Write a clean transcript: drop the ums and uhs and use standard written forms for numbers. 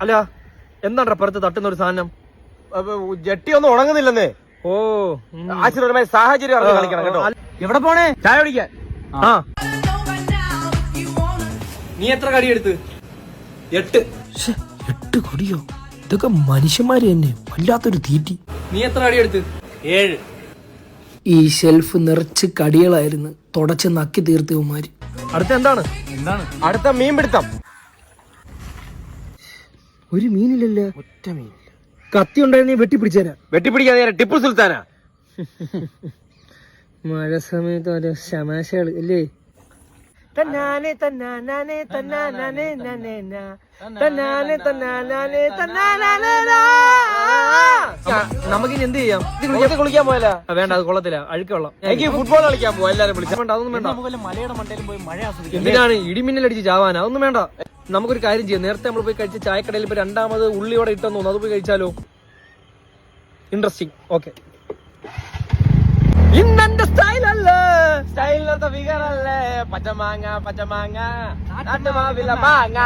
അല്ല എന്താണ് പുറത്ത് തട്ടുന്ന ഒരു സാധനം? ജട്ടി ഒന്നും ഉണങ്ങുന്നില്ലെന്നേ. ഓ ആശീർവാദമായ സാഹചര്യം അറിഞ്ഞ് കളിക്കണം കേട്ടോ. എവിടെ പോണേ? ചായ കുടിക്കാൻ. ആ നീ എത്ര കടിയെടുത്ത്? 8. 8 കടിയോ? ഇതൊക്കെ മനുഷ്യന്മാര് തന്നെ, വല്ലാത്തൊരു തീറ്റി. നീ എത്ര കടിയെടുത്ത്? 7. ഈ ഷെൽഫ് നിറച്ച് കടികളായിരുന്നു, തുടച്ച് നക്കി തീർത്തവന്മാര്. അടുത്ത എന്താണ്? അടുത്ത മീൻ പിടുത്തം. ഒരു മീനില്ലല്ലേ? ഒറ്റ മീൻ. കത്തി ഉണ്ടായിരുന്നേ വെട്ടിപ്പിടിച്ചേരാ. വെട്ടിപ്പിടിക്കാൻ നേരെ ടിപ്പു സുൽത്താനാ. മഴ സമയത്ത് ഓരോ ശമാശകള് അല്ലേ? നമുക്കിനി എന്ത് ചെയ്യാം? കുളിക്കാൻ പോയല്ലോ. വേണ്ട, അത് കൊള്ളത്തില്ല, അഴുക്ക് വെള്ളം. എനിക്ക് ഫുട്ബോൾ കളിക്കാൻ പോവാ. എല്ലാരും വിളിച്ചു. അതൊന്നും വേണ്ട. മലയുടെ മണ്ടയിലും പോയി മഴ ആസ്വദിക്കാം. എന്തിനാണ് ഇടിമിന്നലടിച്ച് ചാവാൻ? അതൊന്നും വേണ്ട. നമുക്കൊരു കാര്യം ചെയ്യാം. നേരത്തെ നമ്മൾ പോയി കഴിച്ച ചായക്കടയിൽ ഇപ്പൊ രണ്ടാമത് ഉള്ളിയോടെ ഇട്ടെന്ന് തോന്നുന്നു, അത് പോയി കഴിച്ചാലോ? ഇൻട്രസ്റ്റിംഗ്. ഓക്കെ. ഇന്നെന്റെ സ്റ്റൈലല്ലേ, സ്റ്റൈലിനത്തെ ഫിഗർ അല്ലേ, പച്ചമാങ്ങ നാട്ടുമാവില മാങ്ങ.